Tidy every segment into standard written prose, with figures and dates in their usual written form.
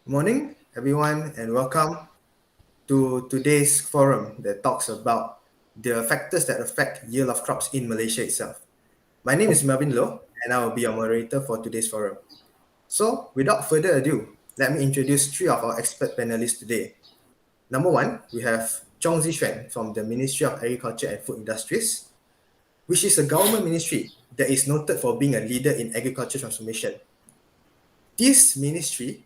Morning, everyone, and welcome to today's forum that talks about the factors that affect yield of crops in Malaysia itself. My name is Melvin Loh, and I will be your moderator for today's forum. So, without further ado, let me introduce three of our expert panelists today. Number one, we have Chong Zixuan from the Ministry of Agriculture and Food Industries, which is a government ministry that is noted for being a leader in agriculture transformation. This ministry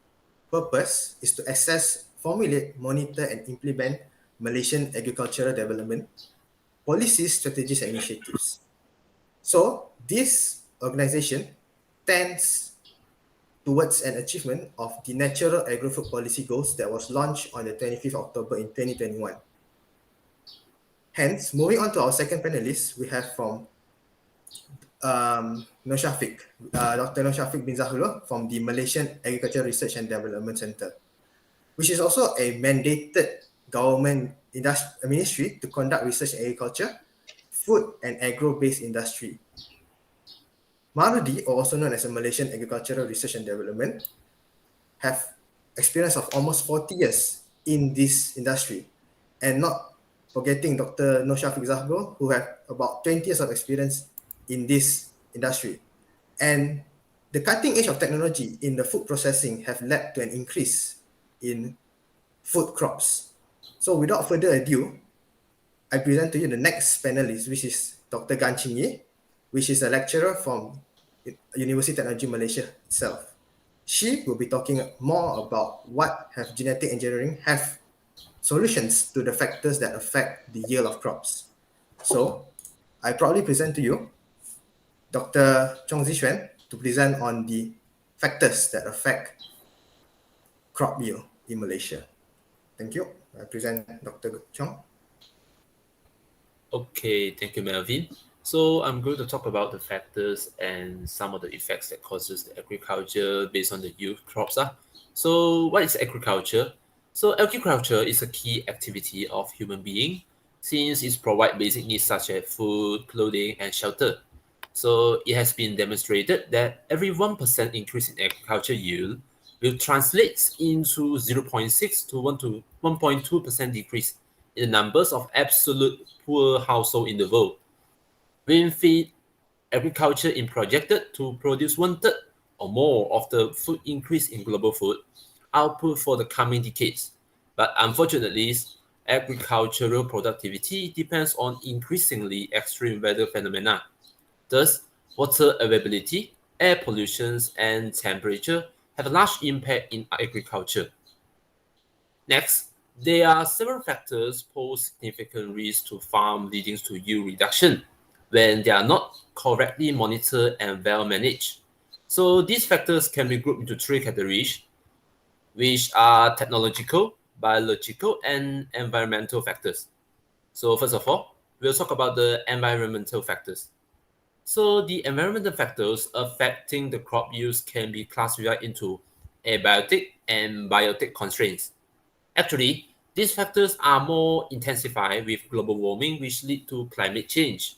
purpose is to assess, formulate, monitor, and implement Malaysian agricultural development policies, strategies, and initiatives. So this organization tends towards an achievement of the Natural Agri-Food Policy Goals that was launched on the 25th October in 2021. Hence, moving on to our second panelist, we have from Nur Shafiq, Dr. Nur Shafiq bin Zahullah from the Malaysian Agriculture Research and Development Centre, which is also a mandated government ministry to conduct research in agriculture, food, and agro-based industry. Marudi, or also known as a Malaysian Agricultural Research and Development, have experience of almost 40 years in this industry. And not forgetting Dr. Nur Shafiq Zahro, who have about 20 years of experience in this industry. And the cutting edge of technology in the food processing have led to an increase in food crops. So without further ado, I present to you the next panelist, which is Dr. Gan Ching Ye, which is a lecturer from University Technology Malaysia itself. She will be talking more about what have genetic engineering have solutions to the factors that affect the yield of crops. So I proudly present to you Dr. Chong Zixuan to present on the factors that affect crop yield in Malaysia. Thank you. I present Dr. Chong. Okay, thank you, Melvin. So I'm going to talk about the factors and some of the effects that causes the agriculture based on the yield crops. So what is agriculture? So agriculture is a key activity of human being since it provides basic needs such as food, clothing, and shelter. So it has been demonstrated that every 1% increase in agriculture yield will translate into 0.6 to 1 to 1.2% decrease in the numbers of absolute poor household in the world. Green agriculture is projected to produce one third or more of the food increase in global food output for the coming decades. But unfortunately, agricultural productivity depends on increasingly extreme weather phenomena. Thus, water availability, air pollution, and temperature have a large impact in agriculture. Next, there are several factors pose significant risk to farm leading to yield reduction when they are not correctly monitored and well managed. So these factors can be grouped into three categories, which are technological, biological, and environmental factors. So first of all, we'll talk about the environmental factors. So the environmental factors affecting the crop yields can be classified into abiotic and biotic constraints. Actually, these factors are more intensified with global warming, which lead to climate change.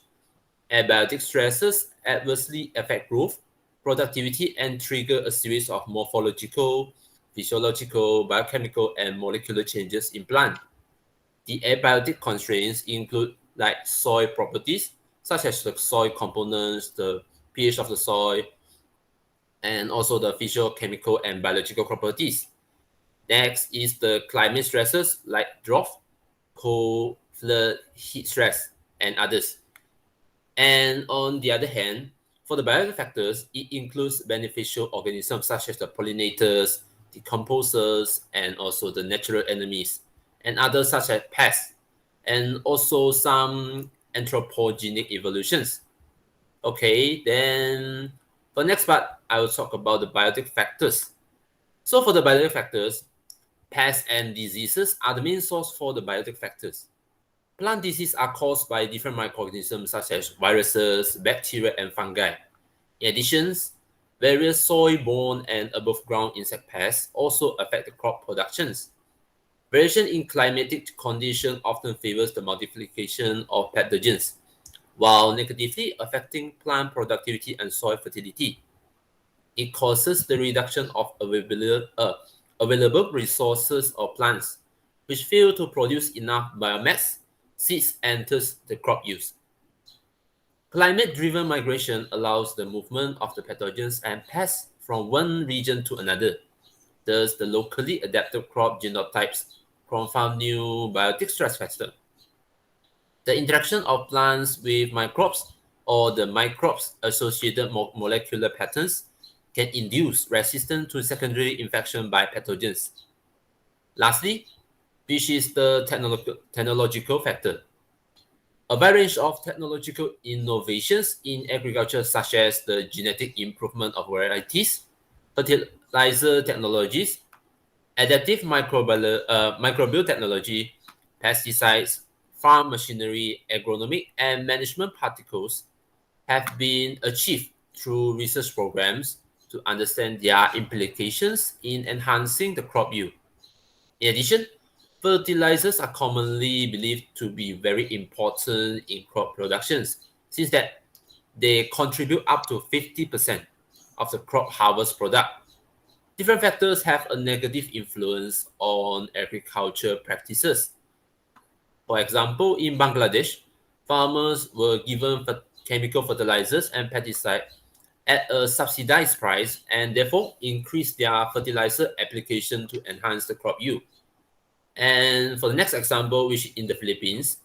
Abiotic stresses adversely affect growth, productivity, and trigger a series of morphological, physiological, biochemical, and molecular changes in plant. The abiotic constraints include like soil properties, such as the soil components, the pH of the soil, and also the physiochemical and biological properties. Next is the climate stresses like drought, cold, flood, heat stress, and others. And on the other hand, for the biological factors, it includes beneficial organisms such as the pollinators, decomposers, and also the natural enemies, and others such as pests, and also some anthropogenic evolutions. Okay, then for the next part, I will talk about the biotic factors. So for the biotic factors, pests and diseases are the main source for the biotic factors. Plant diseases are caused by different microorganisms such as viruses, bacteria, and fungi. In addition, various soil-borne and above-ground insect pests also affect the crop productions. Variation in climatic conditions often favors the multiplication of pathogens, while negatively affecting plant productivity and soil fertility. It causes the reduction of available resources or plants which fail to produce enough biomass, seeds enters the crop use. Climate-driven migration allows the movement of the pathogens and pests from one region to another. Thus, the locally adapted crop genotypes confound new biotic stress factor. The interaction of plants with microbes or the microbes associated molecular patterns can induce resistance to secondary infection by pathogens. Lastly, which is the technological factor. A wide range of technological innovations in agriculture, such as the genetic improvement of varieties, fertilizer technologies, adaptive microbial technology, pesticides, farm machinery, agronomic, and management particles have been achieved through research programs to understand their implications in enhancing the crop yield. In addition, fertilizers are commonly believed to be very important in crop productions, since that they contribute up to 50% of the crop harvest product. Different factors have a negative influence on agriculture practices. For example, in Bangladesh, farmers were given chemical fertilizers and pesticides at a subsidized price and therefore increased their fertilizer application to enhance the crop yield. And for the next example, which in the Philippines,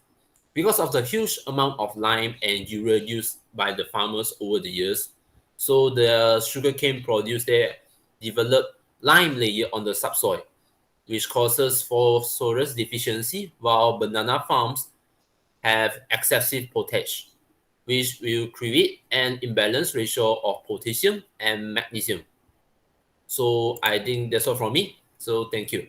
because of the huge amount of lime and urea used by the farmers over the years, so the sugarcane produce there develop lime layer on the subsoil, which causes phosphorus deficiency, while banana farms have excessive potash, which will create an imbalance ratio of potassium and magnesium. So I think that's all from me. So thank you.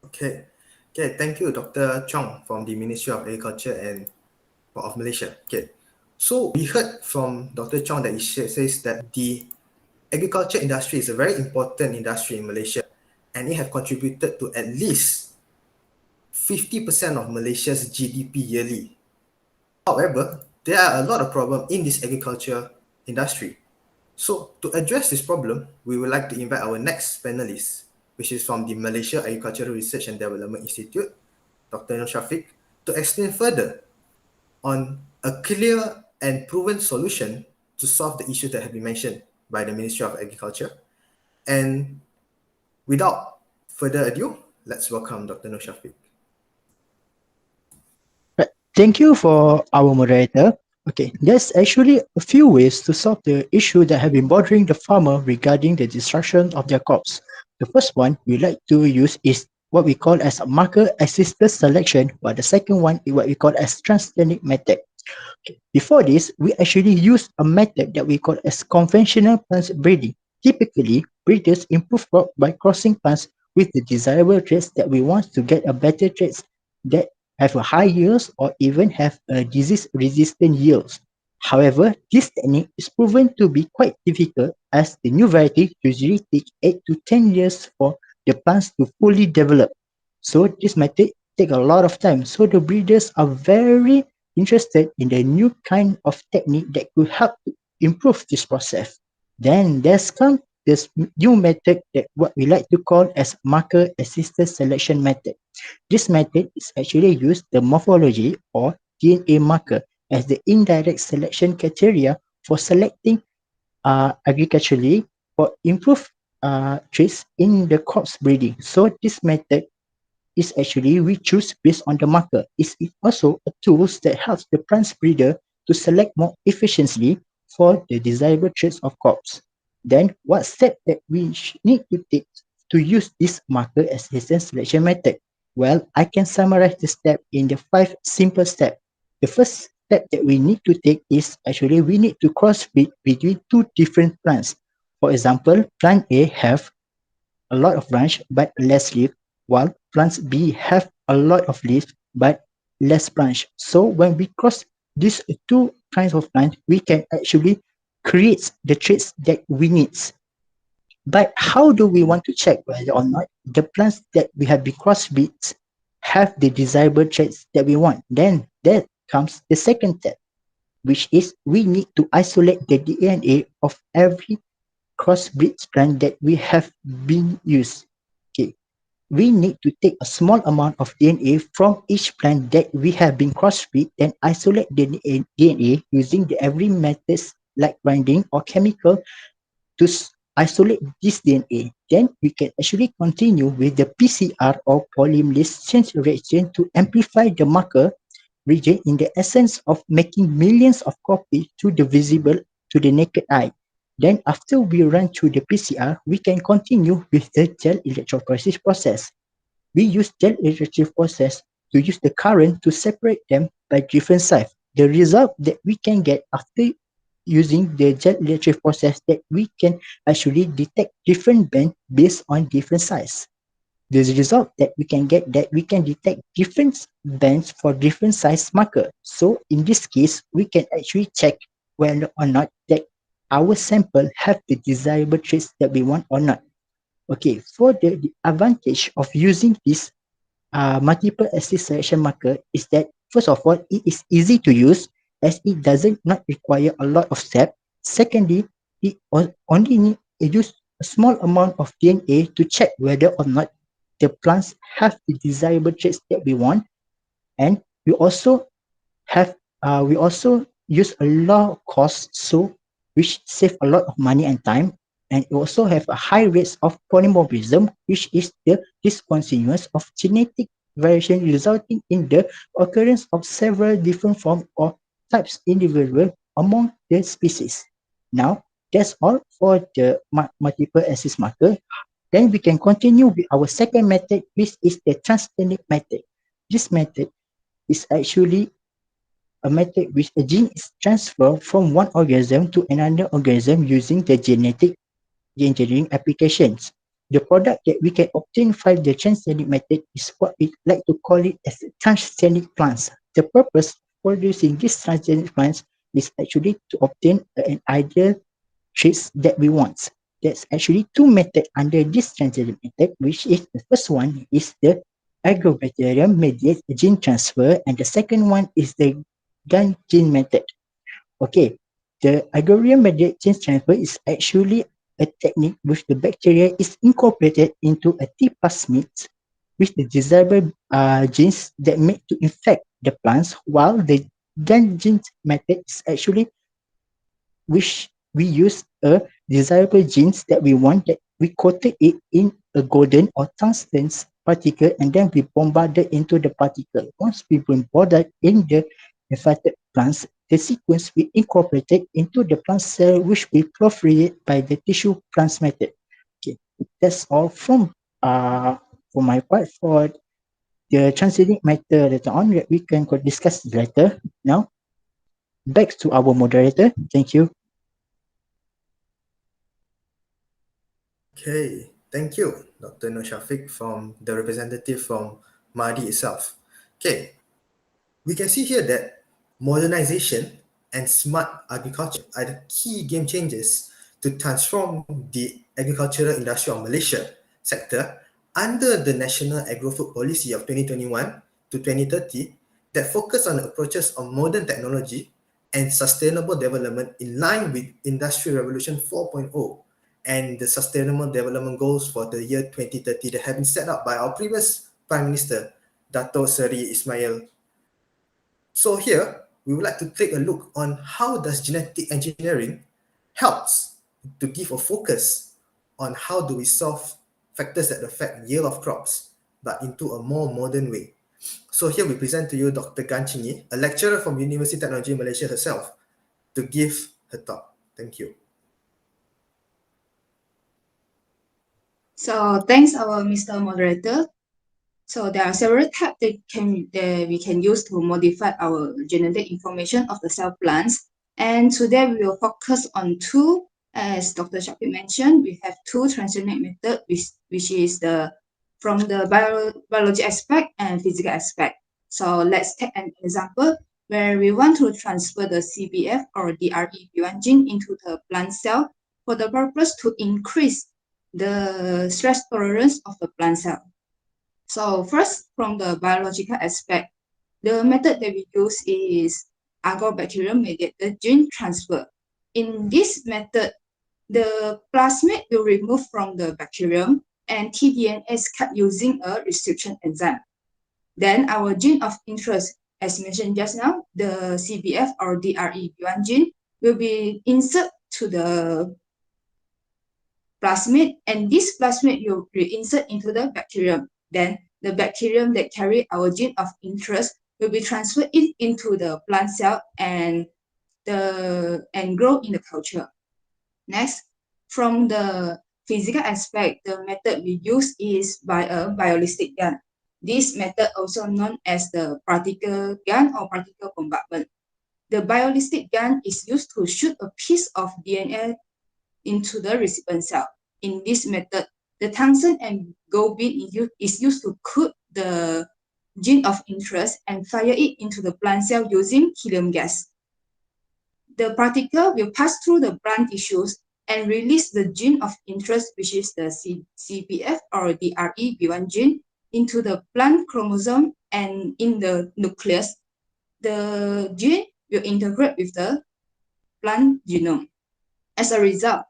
Okay. Okay, thank you, Dr. Chong from the Ministry of Agriculture and of Malaysia. Okay. So we heard from Dr. Chong that he says that the agriculture industry is a very important industry in Malaysia, and it have contributed to at least 50% of Malaysia's GDP yearly. However, there are a lot of problems in this agriculture industry. So to address this problem, we would like to invite our next panelist, which is from the Malaysia Agricultural Research and Development Institute, Dr. Nur Shafiq, to explain further on a clear and proven solution to solve the issues that have been mentioned by the Ministry of Agriculture. And without further ado, let's welcome Dr. Nur Shafiq. Thank you for our moderator. Okay, there's actually a few ways to solve the issue that have been bothering the farmer regarding the destruction of their crops. The first one we like to use is what we call as marker-assisted selection, while the second one is what we call as transgenic method. Okay. Before this, we actually use a method that we call as conventional plant breeding. Typically, breeders improve crop by crossing plants with the desirable traits that we want to get a better traits that have a high yields or even have a disease-resistant yields. However, this technique is proven to be quite difficult as the new variety usually take 8 to 10 years for the plants to fully develop. So this method take a lot of time. So the breeders are very interested in the new kind of technique that could help to improve this process. Then there's come this new method that what we like to call as marker-assisted selection method. This method is actually used the morphology or DNA marker as the indirect selection criteria for selecting agriculturally for improved traits in the crops breeding. So this method is actually we choose based on the marker. It's also a tool that helps the plant breeder to select more efficiently for the desirable traits of crops. Then what step that we need to take to use this marker assisted selection method? Well, I can summarize the step in the 5 simple steps. The first step that we need to take is actually we need to crossbreed between 2 different plants. For example, plant A have a lot of branch but less leaf, while plants B have a lot of leaves but less branch. So when we cross these 2 kinds of plants, we can actually create the traits that we need. But how do we want to check whether or not the plants that we have been crossbreed have the desirable traits that we want? Then that comes the second step, which is we need to isolate the DNA of every crossbreed plant that we have been used. Okay, we need to take a small amount of DNA from each plant that we have been crossbreed and isolate the DNA using the every methods like grinding or chemical to isolate this DNA. Then we can actually continue with the PCR or polymerase chain reaction to amplify the marker region in the essence of making millions of copies to the visible to the naked eye. Then after we run through the PCR, we can continue with the gel electrophoresis process. We use gel electrophoresis process to use the current to separate them by different size. The result that we can get after using the gel electrophoresis process that we can actually detect different bands based on different size. The result that we can get that we can detect different bands for different size marker. So in this case, we can actually check whether or not that our sample have the desirable traits that we want or not. Okay, for the advantage of using this multiple axis selection marker is that first of all, it is easy to use as it doesn't not require a lot of step. Secondly, it only need to use a small amount of DNA to check whether or not the plants have the desirable traits that we want. And have we also use a low cost, so which save a lot of money and time, and it also have a high rates of polymorphism, which is the discontinuous of genetic variation resulting in the occurrence of several different forms or types individual among the species. Now that's all for the multiple axis marker. Then we can continue with our second method, which is the transgenic method. This method is actually a method which a gene is transferred from one organism to another organism using the genetic engineering applications. The product that we can obtain from the transgenic method is what we like to call it as transgenic plants. The purpose for producing these transgenic plants is actually to obtain an ideal traits that we want. There's actually two methods under this transgenic method, which is the first one is the agrobacterium mediated gene transfer, and the second one is the gun gene method. Okay, the agrarian mediated gene transfer is actually a technique which the bacteria is incorporated into a T plasmid with the desirable genes that make to infect the plants, while the gun gene method is actually which we use a desirable genes that we want that we coated it in a golden or tungsten particle and then we bombarded into the particle. Once we bombarded in the infected plants, the sequence we incorporated into the plant cell which we proliferate by the tissue plants method. Okay, that's all from for my part for the transgenic method later on that we can discuss later. Now back to our moderator. Thank you. Okay, thank you, Dr. Nur Shafiq, from the representative from Mahdi itself. Okay, we can see here that modernization and smart agriculture are the key game changers to transform the agricultural industry of Malaysia sector under the National Agro-Food Policy of 2021 to 2030 that focus on approaches of modern technology and sustainable development in line with Industry Revolution 4.0 and the Sustainable Development Goals for the year 2030 that have been set up by our previous Prime Minister, Dato Seri Ismail. So here, we would like to take a look on how does genetic engineering helps to give a focus on how do we solve factors that affect yield of crops, but into a more modern way. So here we present to you Dr. Gan Chin Yee, a lecturer from University of Technology Malaysia herself, to give her talk. Thank you. So thanks our Mr. Moderator. So there are several types that we can use to modify our genetic information of the cell plants. And today we will focus on two, as Dr. Shafiq mentioned, we have two transgenic methods, which is from the biology aspect and physical aspect. So let's take an example where we want to transfer the CBF or DREB1 gene into the plant cell for the purpose to increase the stress tolerance of the plant cell. So first, from the biological aspect, the method that we use is agrobacterium mediated gene transfer. In this method, the plasmid will remove from the bacterium and tDNA is cut using a restriction enzyme. Then our gene of interest, as mentioned just now, the CBF or DREB1 gene will be inserted to the plasmid, and this plasmid will reinsert into the bacterium. Then the bacterium that carry our gene of interest will be transferred into the plant cell and grow in the culture. Next, from the physical aspect, the method we use is by a biolistic gun. This method also known as the particle gun or particle bombardment. The biolistic gun is used to shoot a piece of DNA into the recipient cell. In this method, the tungsten and gold bead is used to coat the gene of interest and fire it into the plant cell using helium gas. The particle will pass through the plant tissues and release the gene of interest, which is the CBF or the REB1 gene, into the plant chromosome, and in the nucleus, the gene will integrate with the plant genome. As a result,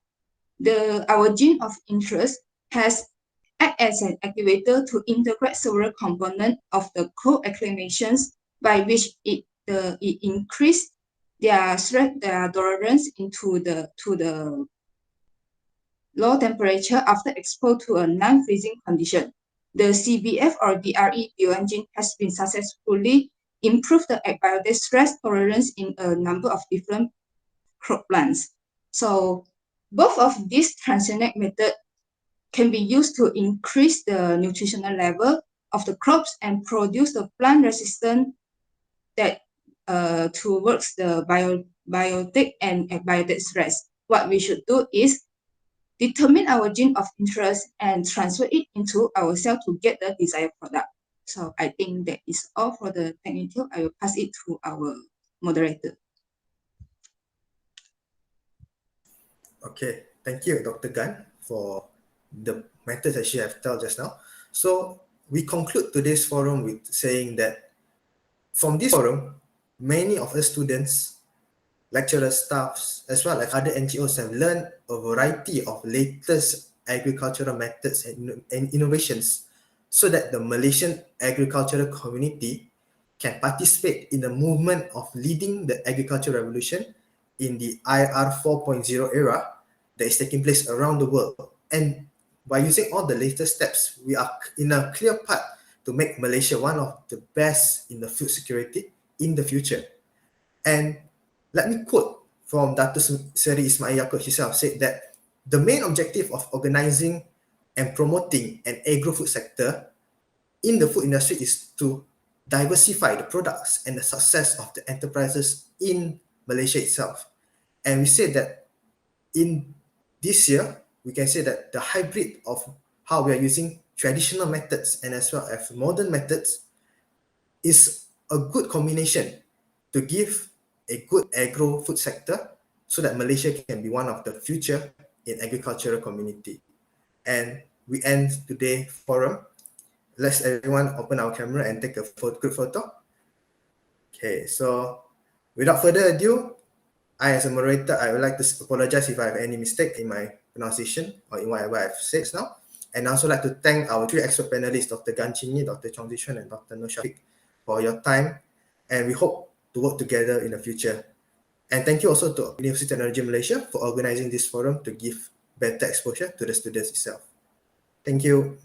our gene of interest has act as an activator to integrate several components of the co-acclimations by which it increase their tolerance to the low temperature after exposed to a non-freezing condition. The CBF or DREB1 gene has been successfully improved the abiotic stress tolerance in a number of different crop plants. So both of these transgenic methods can be used to increase the nutritional level of the crops and produce the plant resistant that towards the biotic and abiotic stress. What we should do is determine our gene of interest and transfer it into our cell to get the desired product. So I think that is all for the technical. I will pass it to our moderator. Okay, thank you, Dr. Gan, for the methods that you have told just now. So we conclude today's forum with saying that from this forum, many of us students, lecturers, staffs, as well as other NGOs have learned a variety of latest agricultural methods and innovations so that the Malaysian agricultural community can participate in the movement of leading the agricultural revolution in the IR 4.0 era that is taking place around the world. And by using all the latest steps, we are in a clear path to make Malaysia one of the best in the food security in the future. And let me quote from Dr. Seri Ismail Yaakob herself, said that the main objective of organizing and promoting an agro-food sector in the food industry is to diversify the products and the success of the enterprises in Malaysia itself. And we say that in this year, we can say that the hybrid of how we are using traditional methods and as well as modern methods is a good combination to give a good agro-food sector so that Malaysia can be one of the future in agricultural community. And we end today's forum. Let's everyone open our camera and take a group photo. Okay, so without further ado, I as a moderator, I would like to apologize if I have any mistake in my pronunciation or in whatever I've said now. And I also like to thank our three expert panelists, Dr. Gan Chin Yee, Dr. Chong Zhi Xuan, and Dr. Nur Shafiq, for your time. And we hope to work together in the future. And thank you also to University of Technology Malaysia for organizing this forum to give better exposure to the students itself. Thank you.